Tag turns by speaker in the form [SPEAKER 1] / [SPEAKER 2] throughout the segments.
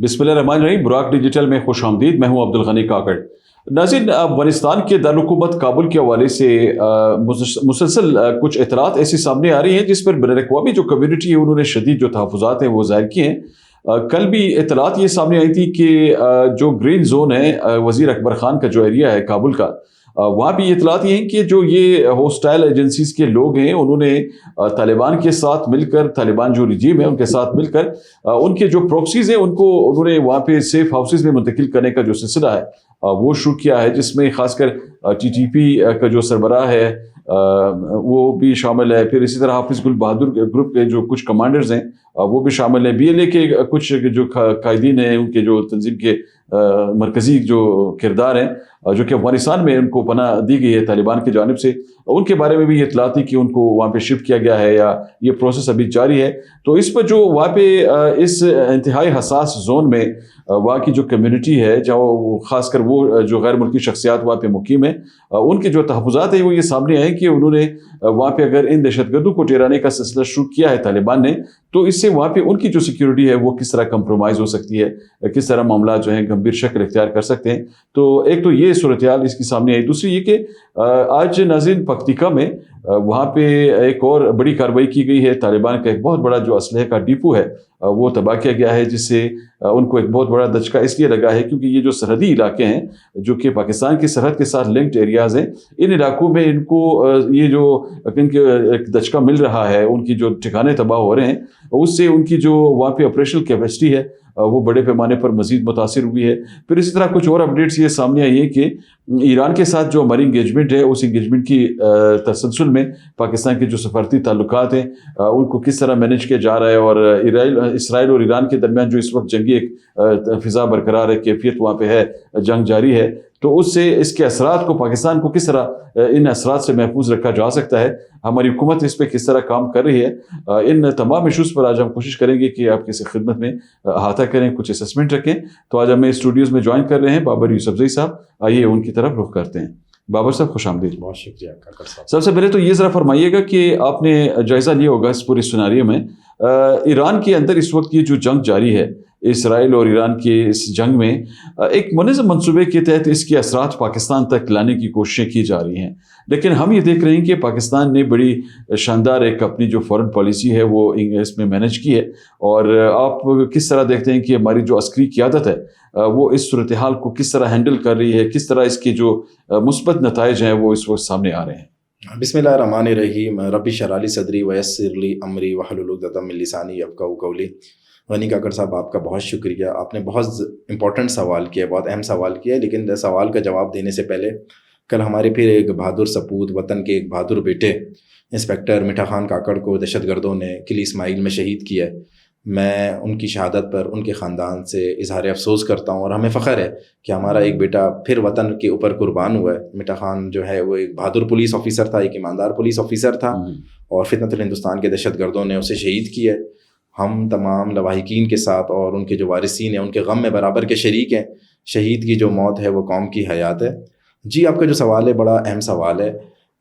[SPEAKER 1] بسم اللہ الرحمن الرحیم. براک ڈیجیٹل میں خوش آمدید. میں ہوں عبد الغنی کاکڑ. ناظرین، افغانستان کے دارالحکومت کابل کے حوالے سے مسلسل کچھ اطلاعات ایسی سامنے آ رہی ہیں جس پر بین الاقوامی جو کمیونٹی ہے انہوں نے شدید جو تحفظات ہیں وہ ظاہر کیے ہیں. کل بھی اطلاعات یہ سامنے آئی تھی کہ جو گرین زون ہے وزیر اکبر خان کا جو ایریا ہے کابل کا، وہاں بھی اطلاعات یہ ہیں کہ جو یہ ہوسٹائل ایجنسیز کے لوگ ہیں انہوں نے طالبان کے ساتھ مل کر، طالبان جو رجیم ہے ان کے ساتھ مل کر ان کے جو پروکسیز ہیں انہوں نے وہاں پہ سیف ہاؤسز میں منتقل کرنے کا جو سلسلہ ہے وہ شروع کیا ہے، جس میں خاص کر ٹی ٹی پی کا جو سربراہ ہے وہ بھی شامل ہے. پھر اسی طرح حافظ گل بہادر گروپ کے جو کچھ کمانڈرز ہیں وہ بھی شامل ہیں. بی ایل اے کے کچھ جو قائدین ہیں، ان کے جو تنظیم کے مرکزی جو کردار ہیں جو کہ افغانستان میں ان کو پناہ دی گئی ہے طالبان کی جانب سے، ان کے بارے میں بھی اطلاعات تھی کہ ان کو وہاں پہ شفٹ کیا گیا ہے یا یہ پروسیس ابھی جاری ہے. تو اس پر جو وہاں پہ اس انتہائی حساس زون میں وہاں کی جو کمیونٹی ہے، جہاں خاص کر وہ جو غیر ملکی شخصیات وہاں پہ مقیم ہیں، ان کے جو تحفظات ہیں وہ یہ سامنے آئے کہ انہوں نے وہاں پہ اگر ان دہشت گردوں کو ٹھہرانے کا سلسلہ شروع کیا ہے طالبان نے، تو اس سے وہاں پہ ان کی جو سیکیورٹی ہے وہ کس طرح کمپرومائز ہو سکتی ہے، کس طرح معاملات جو ہیں گمبھیر شکل اختیار کر سکتے ہیں. تو ایک تو یہ صورتحال اس کی سامنے آئی. دوسری یہ کہ آج ناظرین پکتیکا میں وہاں پہ ایک اور بڑی کارروائی کی گئی ہے. طالبان کا ایک بہت بڑا جو اسلحے کا ڈیپو ہے وہ تباہ کیا گیا ہے، جس سے ان کو ایک بہت بڑا دھچکا اس لیے لگا ہے کیونکہ یہ جو سرحدی علاقے ہیں جو کہ پاکستان کی سرحد کے ساتھ لنکڈ ایریاز ہیں، ان علاقوں میں ان کو یہ جو ان کے ایک دھچکا مل رہا ہے، ان کی جو ٹھکانے تباہ ہو رہے ہیں، اس سے ان کی جو وہاں پہ آپریشنل کیپیسٹی ہے وہ بڑے پیمانے پر مزید متاثر ہوئی ہے. پھر اسی طرح کچھ اور اپڈیٹس یہ سامنے آئی ہیں کہ ایران کے ساتھ جو ہماری انگیجمنٹ ہے، اس انگیجمنٹ کی تسلسل میں پاکستان کے جو سفارتی تعلقات ہیں ان کو کس طرح مینیج کیا جا رہا ہے، اور اسرائیل اور ایران کے درمیان جو اس وقت جنگی ایک فضا برقرار ہے، کیفیت وہاں پہ ہے، جنگ جاری ہے، تو اس سے اس کے اثرات کو پاکستان کو کس طرح ان اثرات سے محفوظ رکھا جا سکتا ہے، ہماری حکومت اس پہ کس طرح کام کر رہی ہے. ان تمام ایشوز پر آج ہم کوشش کریں گے کہ آپ کی خدمت میں احاطہ کریں، کچھ اسسمنٹ رکھیں. تو آج ہمیں اسٹوڈیوز میں جوائن کر رہے ہیں بابر یوسفزئی صاحب. آئیے ان کی طرف رخ کرتے ہیں. بابر صاحب خوش آمدید.
[SPEAKER 2] بہت شکریہ کاکڑ صاحب.
[SPEAKER 1] سب سے پہلے تو یہ ذرا فرمائیے گا کہ آپ نے جائزہ لیا ہوگا اس پوری سیناریو میں، ایران کے اندر اس وقت یہ جو جنگ جاری ہے، اسرائیل اور ایران کے اس جنگ میں ایک منظم منصوبے کے تحت اس کے اثرات پاکستان تک لانے کی کوششیں کی جا رہی ہیں، لیکن ہم یہ دیکھ رہے ہیں کہ پاکستان نے بڑی شاندار ایک اپنی جو فورن پالیسی ہے وہ اس میں مینیج کی ہے. اور آپ کس طرح دیکھتے ہیں کہ ہماری جو عسکری قیادت ہے وہ اس صورتحال کو کس طرح ہینڈل کر رہی ہے، کس طرح اس کے جو مثبت نتائج ہیں وہ اس وقت سامنے آ رہے ہیں؟
[SPEAKER 2] بسم اللہ الرحمن الرحیم. رب اشرح لی صدری ویسر لی امری واحلل عقدۃ من لسانی یفقہوا قولی. غنی کاکڑ صاحب آپ کا بہت شکریہ. آپ نے بہت امپورٹنٹ سوال کیا، بہت اہم سوال کیا، لیکن سوال کا جواب دینے سے پہلے کل ہمارے پھر ایک بہادر سپوت، وطن کے ایک بہادر بیٹے انسپیکٹر میٹھا خان کاکڑ کو دہشت گردوں نے قلعہ اسماعیل میں شہید کیا ہے. میں ان کی شہادت پر ان کے خاندان سے اظہار افسوس کرتا ہوں، اور ہمیں فخر ہے کہ ہمارا ایک بیٹا پھر وطن کے اوپر قربان ہوا ہے. میٹھا خان جو ہے وہ ایک بہادر پولیس آفیسر تھا، ایک ایماندار پولیس آفیسر تھا، اور فتنۃ الہندوستان کے دہشت گردوں نے اسے شہید کیا ہے. ہم تمام لواحقین کے ساتھ اور ان کے جو وارثین ہیں ان کے غم میں برابر کے شریک ہیں. شہید کی جو موت ہے وہ قوم کی حیات ہے. جی، آپ کا جو سوال ہے بڑا اہم سوال ہے،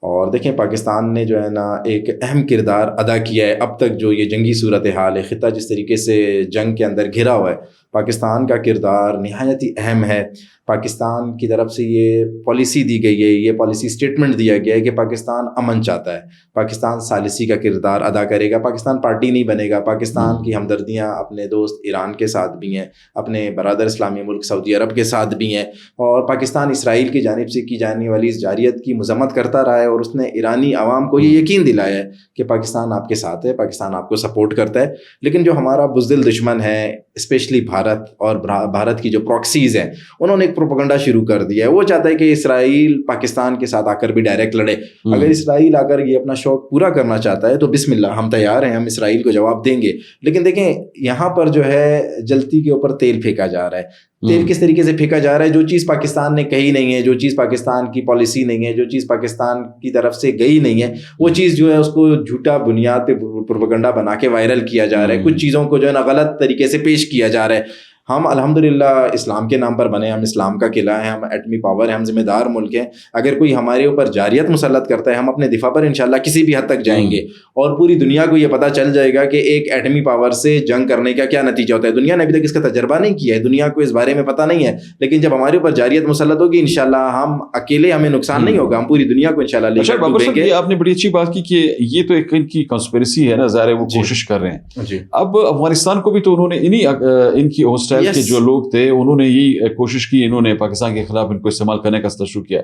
[SPEAKER 2] اور دیکھیں پاکستان نے جو ہے نا ایک اہم کردار ادا کیا ہے اب تک. جو یہ جنگی صورتحال ہے، خطہ جس طریقے سے جنگ کے اندر گھرا ہوا ہے، پاکستان کا کردار نہایت ہی اہم ہے. پاکستان کی طرف سے یہ پالیسی دی گئی ہے، یہ پالیسی اسٹیٹمنٹ دیا گیا ہے کہ پاکستان امن چاہتا ہے، پاکستان ثالثی کا کردار ادا کرے گا، پاکستان پارٹی نہیں بنے گا. پاکستان کی ہمدردیاں اپنے دوست ایران کے ساتھ بھی ہیں، اپنے برادر اسلامی ملک سعودی عرب کے ساتھ بھی ہیں، اور پاکستان اسرائیل کی جانب سے کی جانے والی اس جارحیت کی مذمت کرتا رہا ہے، اور اس نے ایرانی عوام کو یہ یقین دلایا ہے کہ پاکستان آپ کے ساتھ ہے، پاکستان آپ کو سپورٹ کرتا ہے. لیکن جو ہمارا بزدل دشمن ہے، اسپیشلی بھارت اور بھارت کی جو پراکسیز ہیں، انہوں نے ایک پروپیگنڈا شروع کر دیا ہے. وہ چاہتا ہے کہ اسرائیل پاکستان کے ساتھ آ کر بھی ڈائریکٹ لڑے. اگر اسرائیل آ کر یہ اپنا شوق پورا کرنا چاہتا ہے تو بسم اللہ، ہم تیار ہیں، ہم اسرائیل کو جواب دیں گے. لیکن دیکھیں یہاں پر جو ہے جلتی کے اوپر تیل پھینکا جا رہا ہے. تیل کس طریقے سے پھینکا جا رہا ہے؟ جو چیز پاکستان نے کہی نہیں ہے، جو چیز پاکستان کی پالیسی نہیں ہے، جو چیز پاکستان کی طرف سے گئی نہیں ہے، وہ چیز جو ہے اس کو جھوٹا بنیاد پہ پروپیگنڈا بنا کے وائرل کیا جا رہا ہے. کچھ چیزوں کو جو ہے نا غلط طریقے سے پیش کیا جا رہا ہے. ہم الحمدللہ اسلام کے نام پر بنے, ہم اسلام کا قلعہ ہیں, ہم ایٹمی پاور ہیں, ہم ذمہ دار ملک ہیں. اگر کوئی ہمارے اوپر جارحیت مسلط کرتا ہے, ہم اپنے دفاع پر انشاءاللہ کسی بھی حد تک جائیں گے, اور پوری دنیا کو یہ پتہ چل جائے گا کہ ایک ایٹمی پاور سے جنگ کرنے کا کیا نتیجہ ہوتا ہے. دنیا نے ابھی تک اس کا تجربہ نہیں کیا ہے, دنیا کو اس بارے میں پتہ نہیں ہے, لیکن جب ہمارے اوپر جارحیت مسلط ہوگی انشاءاللہ ہم اکیلے, ہمیں نقصان نہیں ہوگا, ہم پوری دنیا کو انشاءاللہ لے کر ڈوبیں گے.
[SPEAKER 1] آپ نے بڑی اچھی بات کی کہ یہ تو ایک ان کی کنسپریسی ہے نا, ظاہر ہے وہ کوشش کر رہے ہیں.
[SPEAKER 2] جی
[SPEAKER 1] اب افغانستان کو بھی تو انہوں نے ان کی ہوسٹائل کے جو لوگ تھے انہوں نے یہی کوشش کی, انہوں نے پاکستان کے خلاف ان کو استعمال کرنے کا شروع کیا.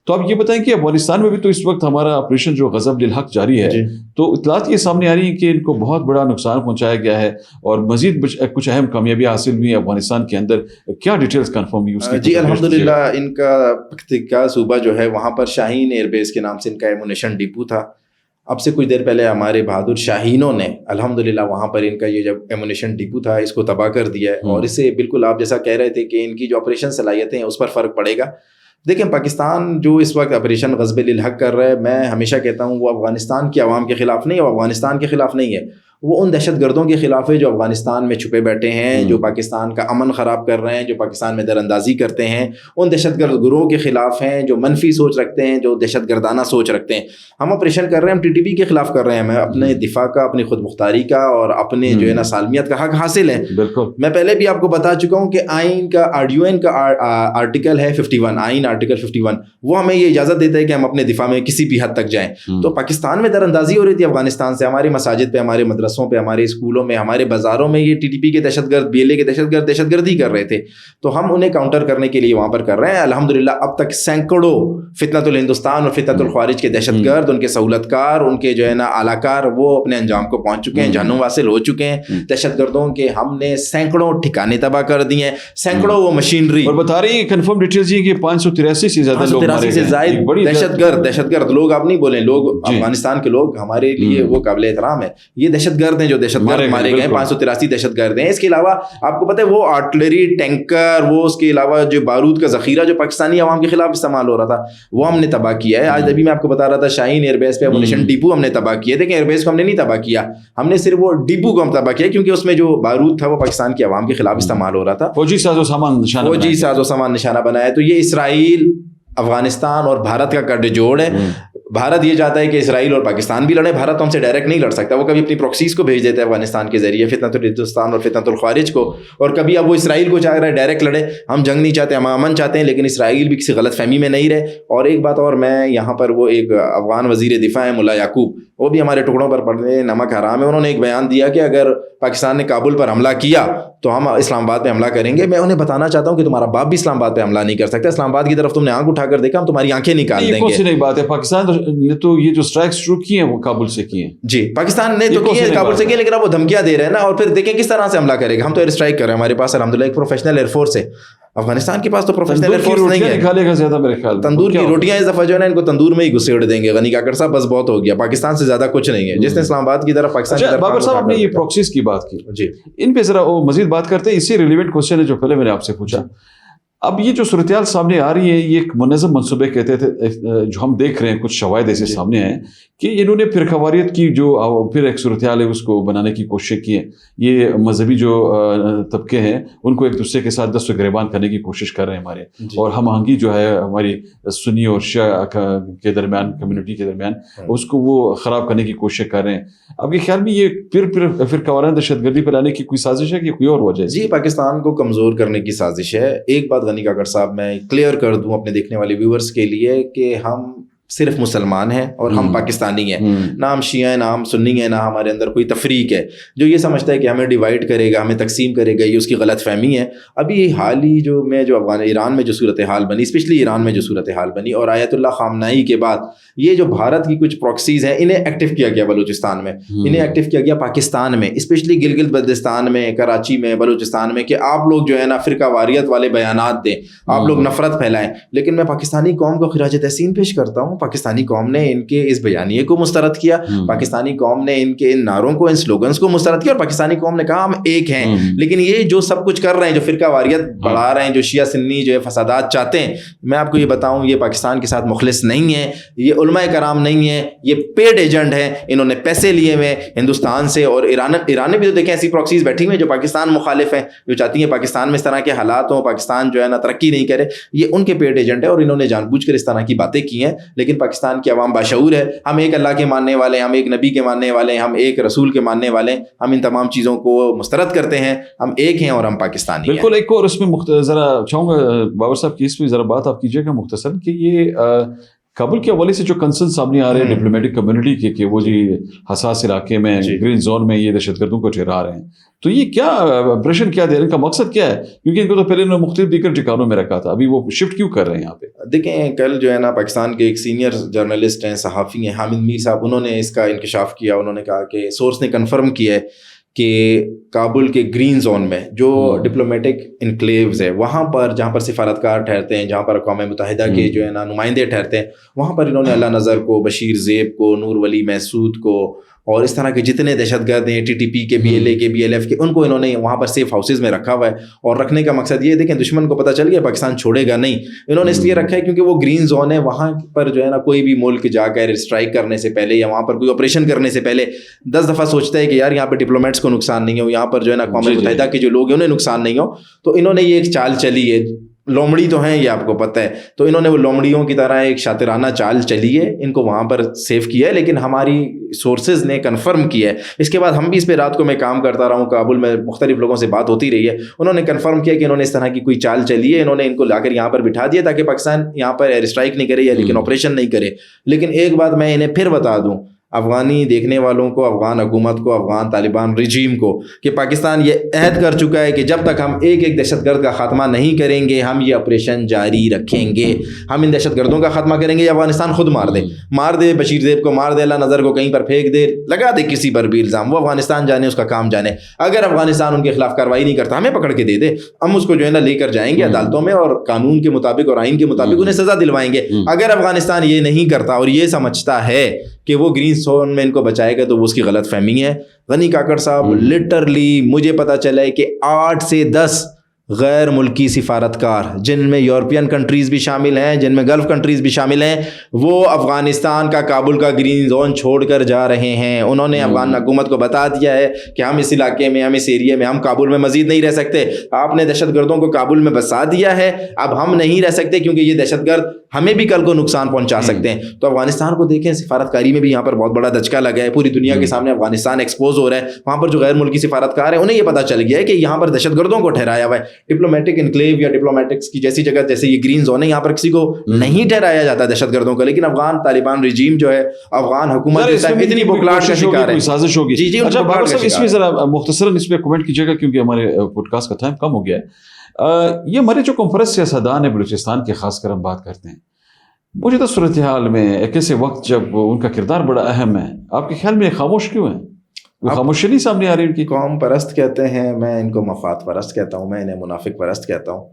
[SPEAKER 1] تو آپ یہ بتائیں کہ افغانستان میں بھی تو اس وقت ہمارا آپریشن جو غضب للحق جاری ہے, تو اطلاعات یہ سامنے آ رہی ہیں کہ ان کو بہت بڑا نقصان پہنچایا گیا ہے اور مزید کچھ اہم کامیابیاں حاصل ہوئی ہیں افغانستان کے اندر. کیا ڈیٹیلز کنفرم ہوئی اس کی؟
[SPEAKER 2] جی الحمدللہ ان کا پختیکا صوبہ جو ہے وہاں پر شاہین ایئر بیس کے نام سے ان کا ایمونیشن ڈپو تھا. اب سے کچھ دیر پہلے ہمارے بہادر شاہینوں نے الحمدللہ وہاں پر ان کا یہ جب ایمونیشن ڈپو تھا اس کو تباہ کر دیا ہے, اور اس سے بالکل آپ جیسا کہہ رہے تھے کہ ان کی جو آپریشن صلاحیتیں ہیں اس پر فرق پڑے گا. دیکھیں پاکستان جو اس وقت آپریشن غضب للحق کر رہا ہے, میں ہمیشہ کہتا ہوں وہ افغانستان کے عوام کے خلاف نہیں ہے, وہ افغانستان کے خلاف نہیں ہے, وہ ان دہشت گردوں کے خلاف ہے جو افغانستان میں چھپے بیٹھے ہیں, جو پاکستان کا امن خراب کر رہے ہیں, جو پاکستان میں در اندازی کرتے ہیں. ان دہشت گرد گروہوں کے خلاف ہیں جو منفی سوچ رکھتے ہیں, جو دہشت گردانہ سوچ رکھتے ہیں. ہم آپریشن کر رہے ہیں, ہم TTP کے خلاف کر رہے ہیں, ہمیں اپنے دفاع کا, اپنی خود مختاری کا اور اپنے جو ہے نا سالمیت کا حق حاصل ہے.
[SPEAKER 1] بالکل
[SPEAKER 2] میں پہلے بھی آپ کو بتا چکا ہوں کہ آئین کا RUN کا آرٹیکل ہے 51, آئین آرٹیکل 51, وہ ہمیں یہ اجازت دیتا ہے کہ ہم اپنے دفاع میں کسی بھی حد تک جائیں. تو پاکستان میں در اندازی ہو رہی تھی افغانستان سے, ہماری مساجد پہ, ہمارے مدرسوں پہ, ہمارے اسکولوں میں, ہمارے بازاروں میں یہ TTP کے دہشت گرد, BLA کے دہشت گردی کر رہے تھے. تو ہم انہیں کاؤنٹر کرنے کے لیے وہاں پر کر رہے ہیں. الحمدللہ اب تک سینکڑوں فتنۃ الہندوستان اور فتنۃ الخوارج کے دہشت گرد, ان کے سہولت کار, ان کے جو ہے نا اعلی کار, وہ اپنے انجام کو پہنچ چکے ہیں, جہنم واصل ہو چکے ہیں. دہشت گردوں کے ہم نے سینکڑوں ٹھکانے تباہ کر دیے ہیں, سینکڑوں وہ مشینری.
[SPEAKER 1] اور بتا رہی ہیں کنفرم ڈیٹیلز یہ کہ 583 سے زیادہ لوگ مارے گئے,
[SPEAKER 2] دہشت گرد لوگ آپ نہیں بولیں, لوگ افغانستان کے لوگ ہمارے لیے وہ قابل احترام ہے. یہ دہشت گرد ہیں جو دہشت گرد مارے گئے, 583 دہشت گرد ہیں. اس کے علاوہ آپ کو پتہ ہے وہ آرٹلری, ٹینکر, وہ اس کے علاوہ جو بارود کا ذخیرہ جو پاکستانی عوام کے خلاف استعمال ہو رہا تھا وہ ہم نے تباہ کیا ہے. آج ابھی میں آپ کو بتا رہا تھا شاہین ایئر بیس پہ ایمونیشن ڈپو ہم نے تباہ کیا. دیکھیں ایئر بیس کو ہم نے نہیں تباہ کیا, ہم نے صرف وہ ڈپو کو ہم تباہ کیا کیونکہ اس میں جو بارود تھا وہ پاکستان کے عوام کے خلاف استعمال ہو رہا تھا.
[SPEAKER 1] فوجی ساز و سامان
[SPEAKER 2] نشانہ بنایا. تو یہ اسرائیل, افغانستان اور بھارت کا گٹھ جوڑ ہے. بھارت یہ چاہتا ہے کہ اسرائیل اور پاکستان بھی لڑے. بھارت ہم سے ڈائریکٹ نہیں لڑ سکتا, وہ کبھی اپنی پروکسیز کو بھیج دیتا ہے افغانستان کے ذریعے, فتنۃ الہندوستان اور فتنۃ الخوارج کو, اور کبھی اب وہ اسرائیل کو چاہ رہا ہے ڈائریکٹ لڑے. ہم جنگ نہیں چاہتے, ہم امن چاہتے ہیں, لیکن اسرائیل بھی کسی غلط فہمی میں نہیں رہے. اور ایک بات اور, میں یہاں پر وہ ایک افغان وزیر دفاع ہیں ملا یعقوب, وہ بھی ہمارے ٹکڑوں پر پڑنے نمک حرام ہے. انہوں نے ایک بیان دیا کہ اگر پاکستان نے کابل پر حملہ کیا تو ہم اسلام آباد پہ حملہ کریں گے. میں انہیں بتانا چاہتا ہوں کہ تمہارا باپ بھی اسلام آباد پہ حملہ نہیں کر سکتا. اسلام آباد کی طرف تم نے آنکھ اٹھا کر دیکھا, ہم تمہاری آنکھیں نکال دیں گے.
[SPEAKER 1] یہ کون سی نئی بات ہے, پاکستان نے تو یہ جو اسٹرائکس شروع کی ہیں وہ کابل سے کی ہیں.
[SPEAKER 2] جی پاکستان نے تو کی ہے, کابل سے کی, لیکن اب وہ دھمکیاں دے رہے ہیں نا, اور پھر دیکھیں کس طرح سے حملہ کرے گا. ہم تو ایئر اسٹرائک کر رہے ہیں, ہمارے پاس الحمدللہ ایک پروفیشنل ایئر فورس ہے. افغانستان کے پاس تو پروفیشنل ایئر فورس نہیں ہے.
[SPEAKER 1] نکالے گا زیادہ میرے خیال,
[SPEAKER 2] تندور کی روٹیاں اس دفعہ جو ہے نا ان کو تندور میں ہی گھسیڑ دیں گے. غنی کاکڑ صاحب بس بہت ہو گیا, پاکستان سے زیادہ کچھ نہیں ہے. جس نے اسلام آباد کی طرف پاکستان کی طرف.
[SPEAKER 1] بابر صاحب آپ نے یہ پروکسیز کی بات کی,
[SPEAKER 2] جی
[SPEAKER 1] ان پہ ذرا مزید بات کرتے ہیں. اس سے ریلیونٹ کوشچن ہے جو پہلے میں نے آپ سے پوچھا. اب یہ جو صورتحال سامنے آ رہی ہے, یہ ایک منظم منصوبے کہتے تھے, جو ہم دیکھ رہے ہیں کچھ شواہد ایسے سامنے ہیں کہ انہوں نے فرقواریت کی جو پھر ایک صورتحال ہے اس کو بنانے کی کوشش کی ہے. یہ مذہبی جو طبقے ہیں ان کو ایک دوسرے کے ساتھ دست و گریبان کرنے کی کوشش کر رہے ہیں ہمارے, اور ہم آہنگی جو ہے ہماری سنی اور شیعہ کے درمیان, کمیونٹی کے درمیان, اس کو وہ خراب کرنے کی کوشش کر رہے ہیں. اب یہ خیال میں یہ پھر فرقوارانہ دہشت گردی پھیلانے کی کوئی سازش ہے کہ کوئی اور وجہ ہے؟
[SPEAKER 2] جی پاکستان کو کمزور کرنے کی سازش ہے. ایک بات غنی کاکڑ صاحب میں کلیئر کر دوں اپنے دیکھنے والے ویورز کے لیے کہ ہم صرف مسلمان ہیں اور ہم پاکستانی ہیں, نہ ہم شیعہ ہیں, نہ ہم سنی ہیں, نہ ہمارے اندر کوئی تفریق ہے. جو یہ سمجھتا ہے کہ ہمیں ڈیوائڈ کرے گا, ہمیں تقسیم کرے گا, یہ اس کی غلط فہمی ہے. ابھی حال ہی جو ایران میں جو صورتحال بنی, اسپیشلی ایران میں جو صورتحال بنی, اور آیت اللہ خامنائی کے بعد یہ جو بھارت کی کچھ پروکسیز ہیں انہیں ایکٹیو کیا گیا بلوچستان میں, انہیں ایکٹیو کیا گیا پاکستان میں, اسپیشلی گلگت بلتستان میں, کراچی میں, بلوچستان میں, کہ آپ لوگ جو ہے نا فرقہ واریت والے بیانات دیں, آپ لوگ نفرت پھیلائیں. لیکن میں پاکستانی قوم کو خراج تحسین پیش کرتا ہوں ہوں, پاکستانی قوم نے ان کے اس بیانیے کو مسترد کیا, پاکستانی قوم نے ان کے ان نعروں کو, ان سلوگنز کو مسترد کیا, اور پاکستانی قوم نے کہا ہم ایک ہیں. لیکن یہ جو سب کچھ کر رہے ہیں, جو فرقہ واریت بڑھا رہے ہیں, جو شیعہ سنی جو ہے فسادات چاہتے ہیں, میں آپ کو یہ بتاؤں یہ پاکستان کے ساتھ مخلص نہیں ہے, یہ علماء کرام نہیں ہیں, یہ پیڈ ایجنٹ ہیں. انہوں نے پیسے لیے ہوئے ہندوستان سے, اور ایران میں بھی تو دیکھیں ایسی پراکسیز بیٹھی ہوئی ہیں جو پاکستان مخالف ہیں, جو چاہتی ہیں پاکستان میں اس طرح کے حالات ہوں, پاکستان جو ہے نا ترقی نہیں کرے. یہ ان کے پیڈ ایجنٹ ہے, اور انہوں نے جان بوجھ کر اس طرح کی باتیں کی ہیں. لیکن پاکستان کی عوام باشعور ہے, ہم ایک اللہ کے ماننے والے ہیں, ہم ایک نبی کے ماننے والے ہیں, ہم ایک رسول کے ماننے والے ہیں, ہم ان تمام چیزوں کو مسترد کرتے ہیں, ہم ایک ہیں اور ہم پاکستانی ہیں.
[SPEAKER 1] بالکل. ایک اور اس میں ذرا چاہوں گا بابر صاحب کی اس میں ذرا بات آپ کیجیے گا مختصر, کہ یہ کابل کے حوالے سے جو کنسرن سامنے آ رہے ہیں ڈپلومیٹک کمیونٹی کے, کہ وہ جی حساس علاقے میں گرین زون میں یہ دہشت گردوں کو ٹھہرا رہے ہیں, تو یہ کیا امپریشن کیا دے رہے ہیں, ان کا مقصد کیا ہے؟ کیونکہ ان کو تو پہلے انہوں نے مختلف دیگر ٹھکانوں میں رکھا تھا, ابھی وہ شفٹ کیوں کر رہے ہیں یہاں پہ؟
[SPEAKER 2] دیکھیں کل جو ہے نا پاکستان کے ایک سینئر جرنلسٹ ہیں, صحافی ہیں, حامد میر صاحب, انہوں نے اس کا انکشاف کیا. انہوں نے کہا کہ سورس نے کنفرم کیا ہے کہ کابل کے گرین زون میں جو ڈپلومیٹک انکلیوز ہے, وہاں پر جہاں پر سفارتکار ٹھہرتے ہیں, جہاں پر اقوام متحدہ کے جو ہے نا نمائندے ٹھہرتے ہیں, وہاں پر انہوں نے اللہ نظر کو, بشیر زیب کو, نور ولی محسود کو, اور اس طرح کے جتنے دہشت گرد ہیں, TTP کے, BLA کے, BLF کے, ان کو انہوں نے وہاں پر سیف ہاؤسز میں رکھا ہوا ہے. اور رکھنے کا مقصد یہ دیکھیں دشمن کو پتہ چل گیا پاکستان چھوڑے گا نہیں, انہوں نے اس لیے رکھا ہے کیونکہ وہ گرین زون ہے, وہاں پر جو ہے نا کوئی بھی ملک جا کر اسٹرائک کرنے سے پہلے یا وہاں پر کوئی آپریشن کرنے سے پہلے 10 دفعہ سوچتا ہے کہ یار یہاں پہ ڈپلومیٹس کو نقصان نہیں ہو, یہاں پر جو ہے نا اقوام متحدہ کے جو لوگ ہیں انہیں نقصان نہیں ہو. تو انہوں نے یہ ایک چال چلی ہے, لومڑی تو ہیں یہ آپ کو پتہ ہے, تو انہوں نے وہ لومڑیوں کی طرح ایک شاطرانہ چال چلی ہے, ان کو وہاں پر سیف کیا ہے. لیکن ہماری سورسز نے کنفرم کیا ہے, اس کے بعد ہم بھی اس پہ رات کو میں کام کرتا رہا ہوں, کابل میں مختلف لوگوں سے بات ہوتی رہی ہے, انہوں نے کنفرم کیا کہ انہوں نے اس طرح کی کوئی چال چلی ہے, انہوں نے ان کو لا کر یہاں پر بٹھا دیا تاکہ پاکستان یہاں پر ایئر اسٹرائک نہیں کرے یا لیکن آپریشن نہیں کرے. لیکن ایک بات میں انہیں پھر بتا دوں, افغانی دیکھنے والوں کو, افغان حکومت کو, افغان طالبان رجیم کو, کہ پاکستان یہ عہد کر چکا ہے کہ جب تک ہم ایک ایک دہشت گرد کا خاتمہ نہیں کریں گے ہم یہ آپریشن جاری رکھیں گے. ہم ان دہشت گردوں کا خاتمہ کریں گے یا افغانستان خود مار دے, بشیر زیب کو مار دے, اللہ نظر کو کہیں پر پھینک دے, لگا دے کسی پر بھی الزام, وہ افغانستان جانے, اس کا کام جانے. اگر افغانستان ان کے خلاف کارروائی نہیں کرتا, ہمیں پکڑ کے دے دے, ہم اس کو جو ہے نا لے کر جائیں گے عدالتوں میں اور قانون کے مطابق اور آئین کے مطابق انہیں سزا دلوائیں گے. اگر افغانستان یہ نہیں کرتا اور یہ سمجھتا ہے کہ وہ گرین زون میں ان کو بچائے گا تو وہ اس کی غلط فہمی ہے. غنی کاکڑ صاحب, لٹرلی مجھے پتا چلا ہے کہ 8 سے 10 غیر ملکی سفارتکار, جن میں یورپین کنٹریز بھی شامل ہیں, جن میں گلف کنٹریز بھی شامل ہیں, وہ افغانستان کا کابل کا گرین زون چھوڑ کر جا رہے ہیں. انہوں نے افغان حکومت کو بتا دیا ہے کہ ہم اس علاقے میں, ہم اس ایریے میں, ہم کابل میں مزید نہیں رہ سکتے. آپ نے دہشت گردوں کو کابل میں بسا دیا ہے, اب ہم نہیں رہ سکتے کیونکہ یہ دہشت گرد ہمیں بھی کل کو نقصان پہنچا سکتے ہیں. تو افغانستان کو دیکھیں, سفارتکاری میں بھی یہاں پر بہت بڑا دھچکا لگا ہے, پوری دنیا کے سامنے افغانستان ایکسپوز ہو رہا ہے. وہاں پر جو غیر ملکی سفارتکار ہیں انہیں یہ پتا چل گیا ہے کہ یہاں پر دہشت گردوں کو ٹھہرایا ہوا ہے. ڈپلومیٹک انکلیو یا ڈپلومیٹکس کی جیسی جگہ, جیسے یہ گرین زون ہے, یہاں پر کسی کو نہیں ٹھہرایا جاتا دہشت گردوں کا. لیکن افغان طالبان رجیم جو ہے, افغان حکومت اتنی بوکھلاہٹ کا شکار ہے,
[SPEAKER 1] سازش ہوگی.
[SPEAKER 2] جی
[SPEAKER 1] اچھا بابر صاحب, اس میں ذرا مختصراً اس پہ کمنٹ کیجیے گا کیونکہ ہمارے پوڈ کاسٹ کا ٹائم کم ہو گیا ہے. یہ ہمارے جو کانفرنس سیاستدان ہیں بلوچستان کے, خاص کر ہم بات کرتے ہیں, مجھے تو صورتحال میں ایک ایسے وقت جب ان کا کردار بڑا اہم ہے, آپ کے خیال میں خاموش کیوں ہیں؟ وہ خاموشی نہیں سامنے آ رہی ان کی؟
[SPEAKER 2] قوم پرست کہتے ہیں, میں ان کو مفاد پرست کہتا ہوں, میں انہیں منافق پرست کہتا ہوں.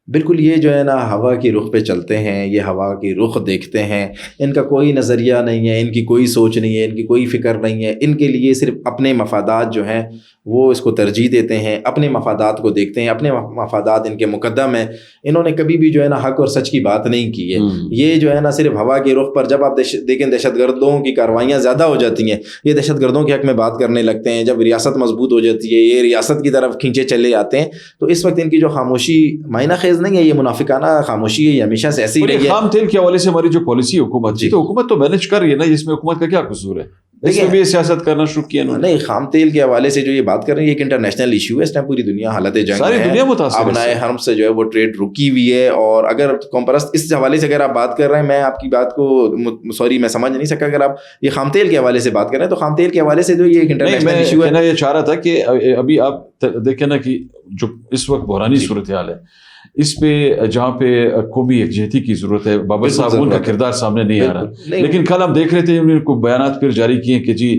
[SPEAKER 2] بالکل یہ جو ہے نا ہوا کی رخ پہ چلتے ہیں, یہ ہوا کی رخ دیکھتے ہیں, ان کا کوئی نظریہ نہیں ہے, ان کی کوئی سوچ نہیں ہے, ان کی کوئی فکر نہیں ہے. ان کے لیے صرف اپنے مفادات جو ہیں وہ اس کو ترجیح دیتے ہیں, اپنے مفادات کو دیکھتے ہیں, اپنے مفادات ان کے مقدم ہیں. انہوں نے کبھی بھی جو ہے نا حق اور سچ کی بات نہیں کی ہے. یہ جو ہے نا صرف ہوا کے رخ پر, جب آپ دیکھیں دہشت گردوں کی کاروائیاں زیادہ ہو جاتی ہیں, یہ دہشت گردوں کے حق میں بات کرنے لگتے ہیں. جب ریاست مضبوط ہو جاتی ہے, یہ ریاست کی طرف کھینچے چلے آتے ہیں. تو اس وقت ان کی جو خاموشی معنی خیز نہیں ہے, یہ منافقانہ خاموشی ہے, یہ ہمیشہ سے ایسی رہی ہے.
[SPEAKER 1] خام تیل کے حوالے سے ہماری جو پالیسی حکومت جی, تو حکومت تو مینج کر رہی ہے نا, اس میں حکومت کا کیا قصور ہے؟ اس میں بھی سیاست کرنا شروع کیا
[SPEAKER 2] نہیں, خام تیل کے حوالے سے جو یہ بات کر رہے ہیں, یہ ایک انٹرنیشنل ایشو ہے. اس ٹائم پوری دنیا حالت جنگ
[SPEAKER 1] ساری دنیا متاثر ہے,
[SPEAKER 2] ابنائے حرم سے جو ہے وہ ٹریڈ رکی ہوئی ہے. اور اگر قوم پرست اس حوالے سے اگر آپ بات کر رہے ہیں, میں آپ کی بات کو سوری میں سمجھ نہیں سکا, اگر آپ یہ خام تیل کے حوالے سے بات کر رہے ہیں تو خام تیل کے حوالے سے جو یہ ایک انٹرنیشنل ایشو ہے.
[SPEAKER 1] میں یہ چاہ رہا تھا کہ ابھی آپ دیکھیں نا کہ جو اس وقت بحرانی صورتحال ہے, اس پہ جہاں پہ قومی یکجہتی کی ضرورت ہے, بابر صاحب ان کا کردار سامنے نہیں آ رہا. لیکن کل ہم دیکھ رہے تھے انہوں نے کوئی بیانات پھر جاری کیے کہ جی